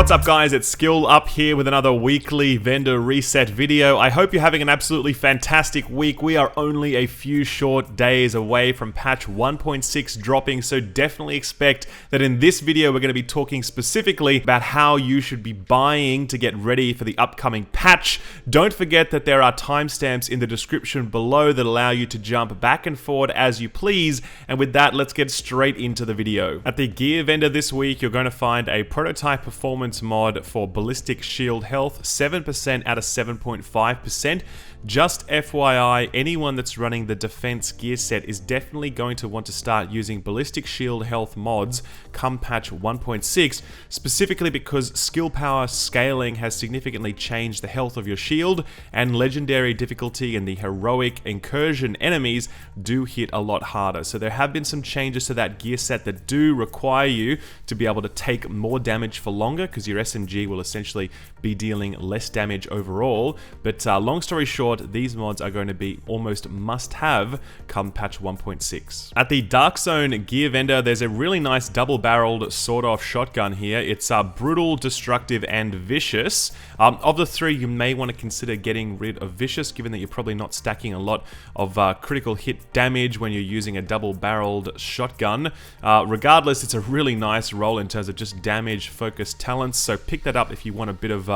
What's up guys, it's Skill Up here with another weekly vendor reset video. I hope you're having an absolutely fantastic week. We are only a few short days away from patch 1.6 dropping, so definitely expect that in this video we're going to be talking specifically about how you should be buying to get ready for the upcoming patch. Don't forget that there are timestamps in the description below that allow you to jump back and forward as you please, and with that, let's get straight into the video. At the gear vendor this week, you're going to find a prototype performance mod for Ballistic Shield health, 7% out of 7.5%. Just FYI, anyone that's running the defense gear set is definitely going to want to start using Ballistic Shield health mods come patch 1.6, specifically because Skillpower scaling has significantly changed the health of your shield, and legendary difficulty and the heroic incursion enemies do hit a lot harder. So there have been some changes to that gear set that do require you to be able to take more damage for longer, because your SMG will essentially be dealing less damage overall. But long story short, these mods are going to be almost must-have come patch 1.6. At the Dark Zone gear vendor, there's a really nice double-barreled sawed-off shotgun here. It's brutal, destructive, and vicious. Of the three, you may want to consider getting rid of vicious, given that you're probably not stacking a lot of critical hit damage when you're using a double-barreled shotgun. Regardless, it's a really nice roll in terms of just damage-focused talents, so pick that up if you want a bit of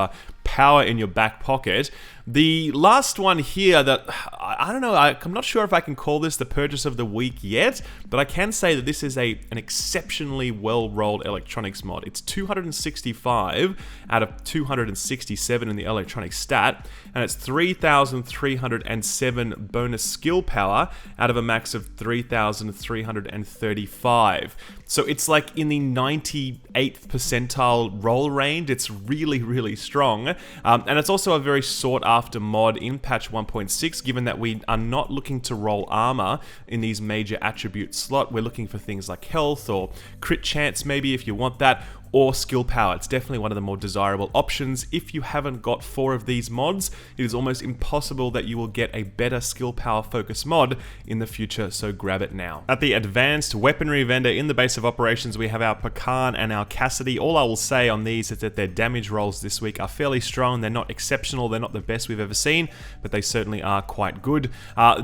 power in your back pocket. The last one here that, I don't know, I'm not sure if I can call this the purchase of the week yet, but I can say that this is an exceptionally well-rolled electronics mod. It's 265 out of 267 in the electronics stat, and it's 3,307 bonus skill power out of a max of 3,335. So it's like in the 98th percentile roll range. It's really, really strong. And it's also a very sought after mod in patch 1.6, given that we are not looking to roll armor in these major attribute slot. We're looking for things like health or crit chance maybe if you want that, or skill power. It's definitely one of the more desirable options. If you haven't got 4 of these mods, it is almost impossible that you will get a better skill power focus mod in the future, so grab it now. At the advanced weaponry vendor in the base of operations, we have our Recon and our Cassidy. All I will say on these is that their damage rolls this week are fairly strong. They're not exceptional, they're not the best we've ever seen, but they certainly are quite good.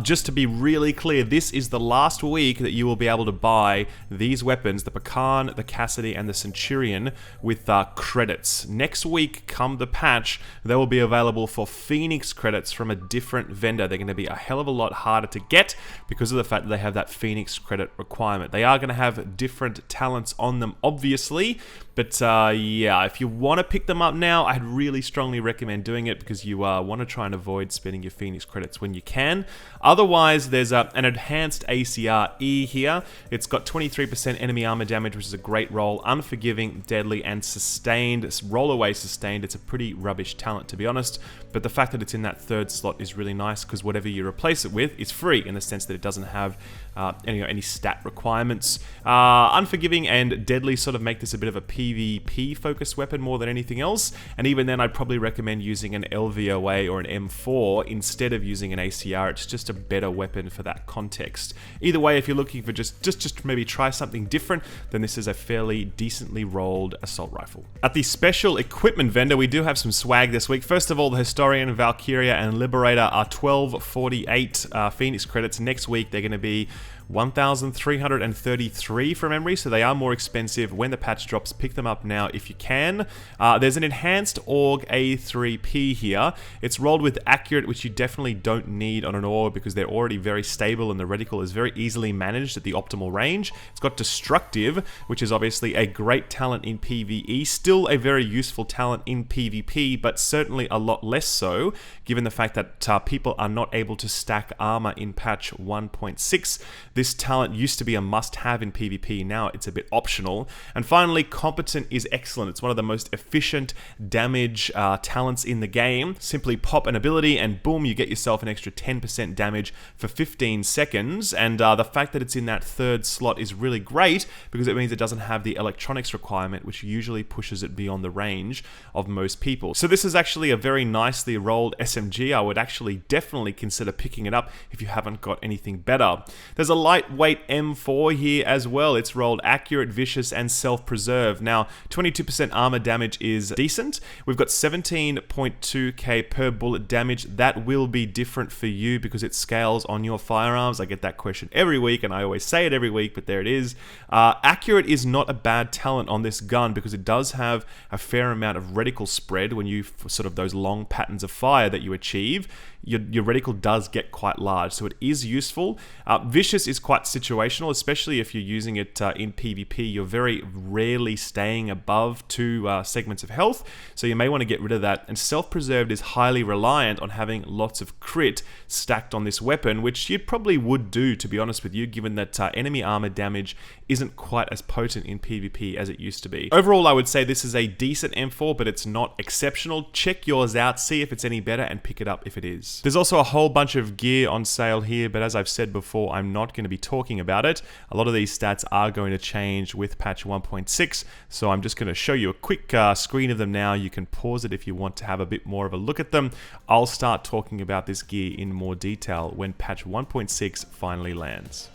Just to be really clear, this is the last week that you will be able to buy these weapons, the Recon, the Cassidy, and the Centurion, with credits. Next week, come the patch, they will be available for Phoenix credits from a different vendor. They're going to be a hell of a lot harder to get because of the fact that they have that Phoenix credit requirement. They are going to have different talents on them, obviously, but yeah, if you want to pick them up now, I'd really strongly recommend doing it because you want to try and avoid spending your Phoenix credits when you can. Otherwise, there's an enhanced ACR E here. It's got 23% enemy armor damage, which is a great roll, unforgiving, deadly, and sustained. It's roll away sustained. It's a pretty rubbish talent, to be honest, but the fact that it's in that third slot is really nice because whatever you replace it with is free in the sense that it doesn't have any stat requirements. Unforgiving and deadly sort of make this a bit of a PvP focused weapon more than anything else, and even then I'd probably recommend using an LVOA or an M4 instead of using an ACR. It's just a better weapon for that context. Either way, if you're looking for just maybe try something different, then this is a fairly decently rolled assault rifle. At the special equipment vendor, we do have some swag this week. First of all, the Historian, Valkyria, and Liberator are 1248 Phoenix credits. Next week, they're going to be 1,333 from memory, so they are more expensive. When the patch drops, pick them up now if you can. There's an enhanced AUG A3P here. It's rolled with accurate, which you definitely don't need on an AUG because they're already very stable and the reticle is very easily managed at the optimal range. It's got destructive, which is obviously a great talent in PvE, still a very useful talent in PvP, but certainly a lot less so, given the fact that people are not able to stack armor in patch 1.6. This talent used to be a must-have in PvP, now it's a bit optional. And finally, Competent is excellent. It's one of the most efficient damage talents in the game. Simply pop an ability and boom, you get yourself an extra 10% damage for 15 seconds. And the fact that it's in that third slot is really great because it means it doesn't have the electronics requirement requirement, which usually pushes it beyond the range of most people. So this is actually a very nicely rolled SMG. I would actually definitely consider picking it up if you haven't got anything better. There's a lightweight M4 here as well. It's rolled accurate, vicious, and self-preserve. Now, 22% armor damage is decent. We've got 17.2k per bullet damage. That will be different for you because it scales on your firearms. I get that question every week, and I always say it every week, but there it is. Accurate is not a bad talent on this gun because it does have a fair amount of reticle spread when you sort of those long patterns of fire that you achieve. Your reticle does get quite large, so it is useful. Vicious is quite situational, especially if you're using it in PvP. You're very rarely staying above 2 segments of health, so you may want to get rid of that. And self-preserved is highly reliant on having lots of crit stacked on this weapon, which you probably would do, to be honest with you, given that enemy armor damage isn't quite as potent in PvP as it used to be. Overall, I would say this is a decent M4, but it's not exceptional. Check yours out, see if it's any better, and pick it up if it is. There's also a whole bunch of gear on sale here, but as I've said before, I'm not going to be talking about it. A lot of these stats are going to change with patch 1.6, so I'm just going to show you a quick screen of them now. You can pause it if you want to have a bit more of a look at them. I'll start talking about this gear in more detail when patch 1.6 finally lands.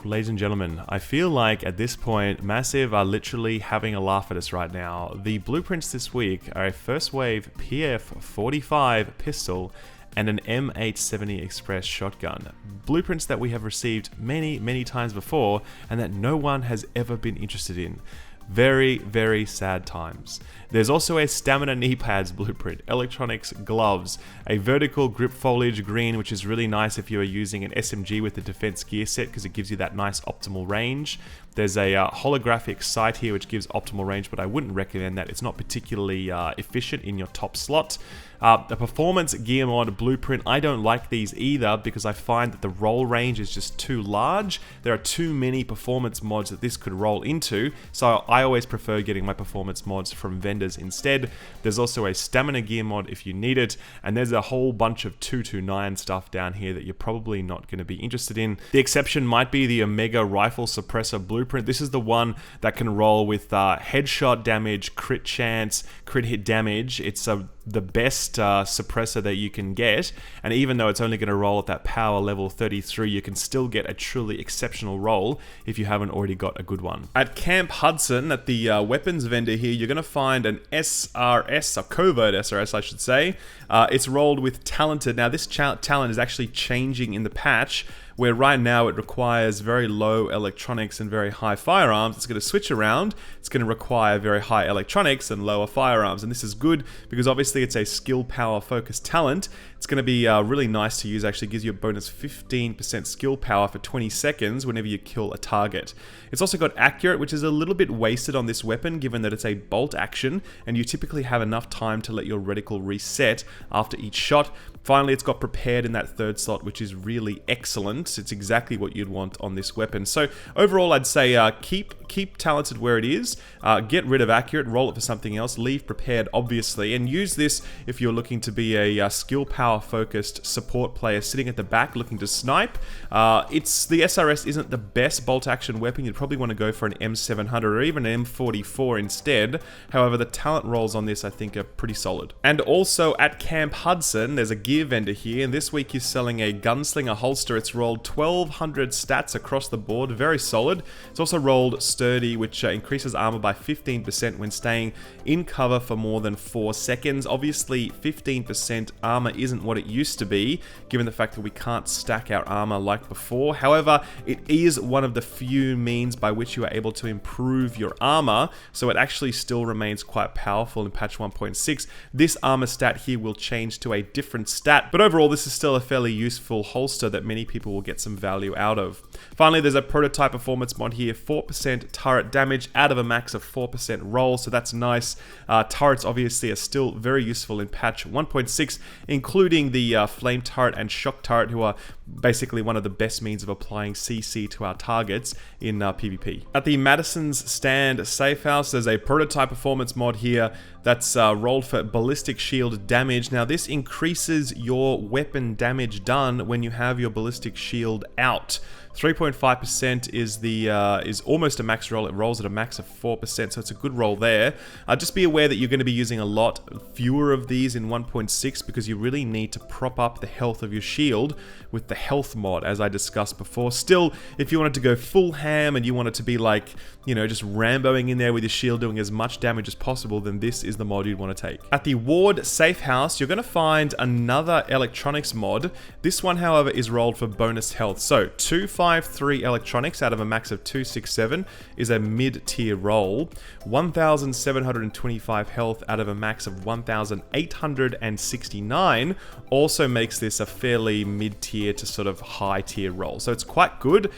Ladies and gentlemen, I feel like at this point, Massive are literally having a laugh at us right now. The blueprints this week are a first wave PF45 pistol and an M870 Express shotgun. Blueprints that we have received many times before and that no one has ever been interested in. Very, very sad times. There's also a stamina knee pads blueprint, electronics gloves, a vertical grip foliage green, which is really nice if you are using an SMG with the defense gear set because it gives you that nice optimal range. There's a holographic sight here which gives optimal range, but I wouldn't recommend that. It's not particularly efficient in your top slot. The performance gear mod blueprint, I don't like these either because I find that the roll range is just too large. There are too many performance mods that this could roll into, so I always prefer getting my performance mods from vendors instead. There's also a stamina gear mod if you need it, and there's a whole bunch of 229 stuff down here that you're probably not going to be interested in. The exception might be the Omega rifle suppressor blueprint. This is the one that can roll with headshot damage, crit chance, crit hit damage. It's the best suppressor that you can get, and even though it's only going to roll at that power level 33, you can still get a truly exceptional roll if you haven't already got a good one. At Camp Hudson, at the weapons vendor here, you're going to find an SRS, a Covert SRS I should say. It's rolled with Talented. Now this talent is actually changing in the patch, where right now it requires very low electronics and very high firearms. It's going to switch around. It's going to require very high electronics and lower firearms. And this is good because obviously it's a skill power focused talent. It's going to be really nice to use. Actually gives you a bonus 15% skill power for 20 seconds whenever you kill a target. It's also got accurate, which is a little bit wasted on this weapon given that it's a bolt action and you typically have enough time to let your reticle reset after each shot. Finally, it's got prepared in that third slot, which is really excellent. It's exactly what you'd want on this weapon. So overall, I'd say keep talented where it is, get rid of accurate, roll it for something else, leave prepared obviously, and use this if you're looking to be a skill power focused support player sitting at the back looking to snipe. The SRS isn't the best bolt action weapon. You'd probably want to go for an M700 or even an M44 instead. However, the talent rolls on this I think are pretty solid. And also at Camp Hudson, there's a gear vendor here, and this week he's selling a gunslinger holster. It's rolled 1200 stats across the board, very solid. It's also rolled sturdy, which increases armor by 15% when staying in cover for more than 4 seconds. Obviously 15% armor isn't what it used to be, given the fact that we can't stack our armor like before. However, it is one of the few means by which you are able to improve your armor, so it actually still remains quite powerful in patch 1.6. This armor stat here will change to a different stat, but overall this is still a fairly useful holster that many people will get some value out of. Finally, there's a prototype performance mod here, 4% turret damage out of a max of 4% roll, so that's nice. Turrets obviously are still very useful in patch 1.6, including the flame turret and shock turret, who are basically one of the best means of applying CC to our targets in PvP. At the Madison's Stand Safe House, there's a prototype performance mod here that's rolled for Ballistic Shield damage. Now this increases your weapon damage done when you have your Ballistic Shield out. 3.5% is almost a max roll. It rolls at a max of 4%, so it's a good roll there. Just be aware that you're going to be using a lot fewer of these in 1.6 because you really need to prop up the health of your shield with the health mod, as I discussed before. Still, if you wanted to go full ham and you wanted to be like, you know, just Ramboing in there with your shield doing as much damage as possible, then this is the mod you'd want to take. At the Ward Safe House, you're going to find another electronics mod. This one, however, is rolled for bonus health. So 253 electronics out of a max of 267 is a mid-tier roll. 1,725 health out of a max of 1,869 also makes this a fairly mid-tier to sort of high-tier roll. So it's quite good.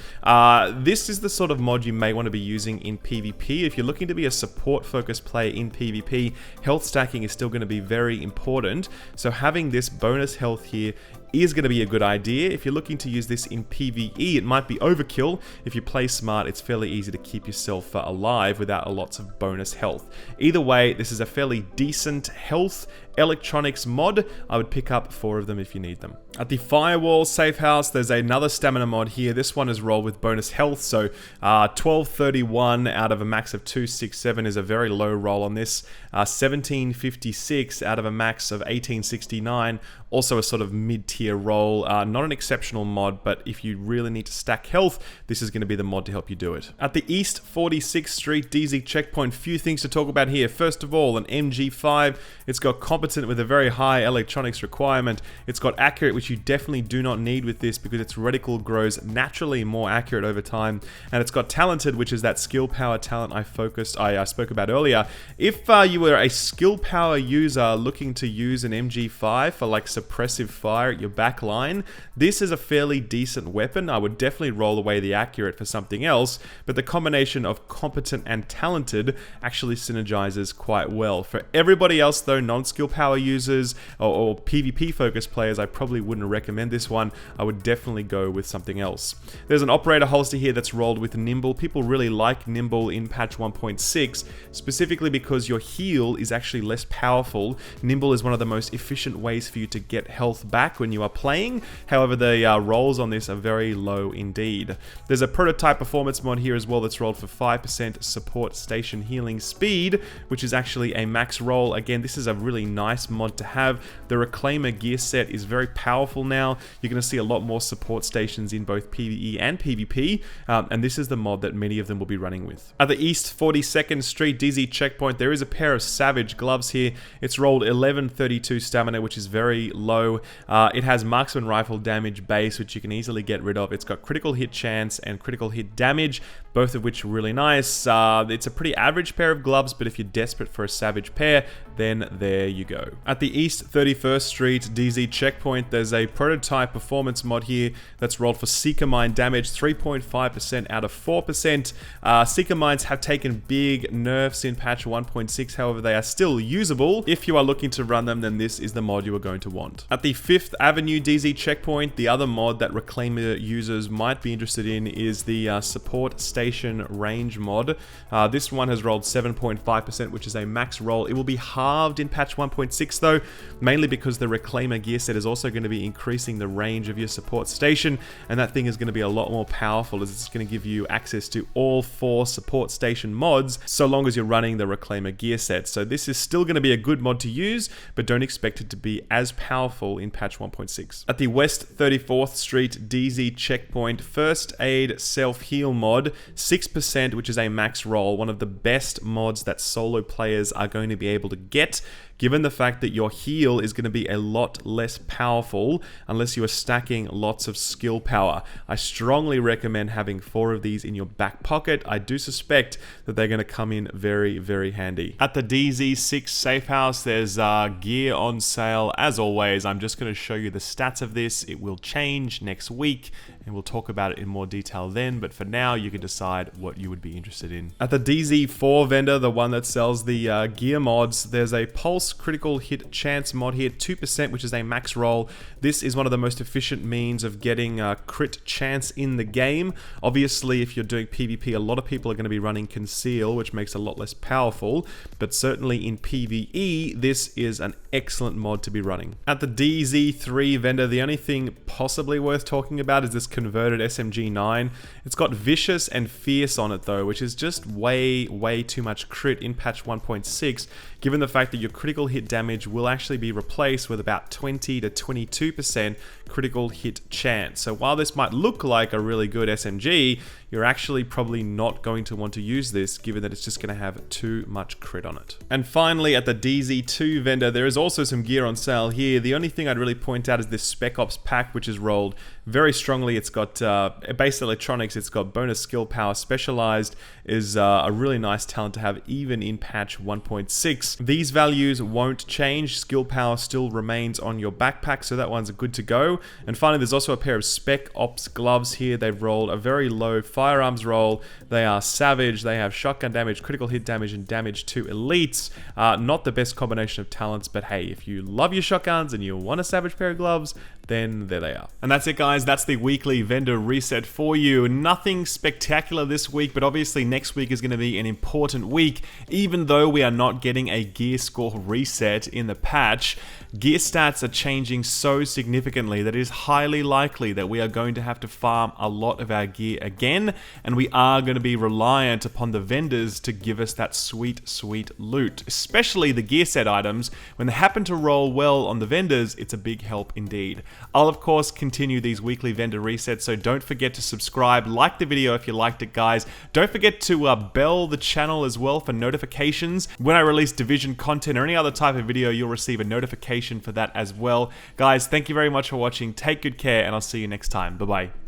This is the sort of mod you may want to be using in PvP. If you're looking to be a support-focused player in PvP, health stacking is still going to be very important. So having this bonus health here is going to be a good idea. If you're looking to use this in PvE, it might be overkill. If you play smart, it's fairly easy to keep yourself alive without lots of bonus health. Either way, this is a fairly decent health electronics mod. I would pick up 4 of them if you need them. At the Firewall Safe House, there's another stamina mod here. This one is rolled with bonus health, so 1231 out of a max of 267 is a very low roll on this. 1756 out of a max of 1869, also a sort of mid-tier roll. Not an exceptional mod, but if you really need to stack health, this is going to be the mod to help you do it. At the East 46th Street DZ checkpoint, few things to talk about here. First of all, an MG5. It's got competent with a very high electronics requirement. It's got accurate, which you definitely do not need with this because its reticle grows naturally more accurate over time. And it's got talented, which is that skill power talent I spoke about earlier. If you were a skill power user looking to use an MG5 for like suppressive fire at your back line, this is a fairly decent weapon. I would definitely roll away the accurate for something else, but the combination of competent and talented actually synergizes quite well. For everybody else though, non-skill power users or PvP focused players, I probably wouldn't recommend this one. I would definitely go with something else. There's an operator holster here that's rolled with Nimble. People really like Nimble in patch 1.6, specifically because your heal is actually less powerful. Nimble is one of the most efficient ways for you to get health back when you are playing. However, the rolls on this are very low indeed. There's a prototype performance mod here as well that's rolled for 5% support station healing speed, which is actually a max roll. Again, this is a really nice mod to have. The Reclaimer gear set is very powerful now. You're going to see a lot more support stations in both PvE and PvP, and this is the mod that many of them will be running with. At the East 42nd Street DZ checkpoint, there is a pair of Savage gloves here. It's rolled 1132 stamina, which is very low. It has marksman rifle damage base, which you can easily get rid of. It's got critical hit chance and critical hit damage, both of which are really nice. It's a pretty average pair of gloves, but if you're desperate for a Savage pair, then there you go. At the East 31st Street DZ checkpoint, there's a prototype performance mod here that's rolled for Seeker Mine damage, 3.5% out of 4%. Seeker Mines have taken big nerfs in patch 1.6, however they are still usable. If you are looking to run them, then this is the mod you are going to want. At the 5th Avenue DZ checkpoint, the other mod that Reclaimer users might be interested in is the Support Station Range mod. This one has rolled 7.5%, which is a max roll. It will be halved in patch 1.6 though, mainly because the Reclaimer gear set is also going to be increasing the range of your support station, and that thing is going to be a lot more powerful as it's going to give you access to all 4 support station mods so long as you're running the Reclaimer gear set. So this is still going to be a good mod to use, but don't expect it to be as powerful in patch 1.6. At the West 34th Street DZ checkpoint, First Aid Self-Heal mod, 6%, which is a max roll, one of the best mods that solo players are going to be able to get, given the fact that your heal is going to be a lot less powerful unless you are stacking lots of skill power. I strongly recommend having 4 of these in your back pocket. I do suspect that they're going to come in very, very handy. At the DZ6 Safe House, there's gear on sale. As always, I'm just going to show you the stats of this. It will change next week, and we'll talk about it in more detail then, but for now, you can decide what you would be interested in. At the DZ4 vendor, the one that sells the gear mods, there's a Pulse course, critical hit chance mod here, 2%, which is a max roll. This is one of the most efficient means of getting crit chance in the game. Obviously, if you're doing PvP, a lot of people are going to be running conceal, which makes it a lot less powerful, but certainly in PvE, this is an excellent mod to be running. At the DZ3 vendor, the only thing possibly worth talking about is this converted SMG9. It's got vicious and fierce on it though, which is just way too much crit in patch 1.6, given the fact that your critical hit damage will actually be replaced with about 20 to 22% critical hit chance. So while this might look like a really good SMG, you're actually probably not going to want to use this, given that it's just going to have too much crit on it. And finally, at the DZ2 vendor, there is also some gear on sale here. The only thing I'd really point out is this Spec Ops pack, which is rolled very strongly. It's got base electronics, it's got bonus skill power. Specialized is a really nice talent to have even in patch 1.6. These values won't change. Skill power still remains on your backpack, so that one's good to go. And finally, there's also a pair of Spec Ops gloves here. They've rolled a very low firearms roll. They are savage. They have shotgun damage, critical hit damage, and damage to elites. Not the best combination of talents, but hey, if you love your shotguns and you want a savage pair of gloves, then there they are. And that's it, guys. That's the weekly vendor reset for you. Nothing spectacular this week, but obviously next week is going to be an important week. Even though we are not getting a gear score reset in the patch, gear stats are changing so significantly that it is highly likely that we are going to have to farm a lot of our gear again, and we are going to be reliant upon the vendors to give us that sweet loot. Especially the gear set items. When they happen to roll well on the vendors, it's a big help indeed. I'll of course continue these weekly vendor resets, so don't forget to subscribe, like the video if you liked it, guys. Don't forget to bell the channel as well for notifications. When I release Division content or any other type of video, you'll receive a notification for that as well. Guys, thank you very much for watching. Take good care, and I'll see you next time. Bye-bye.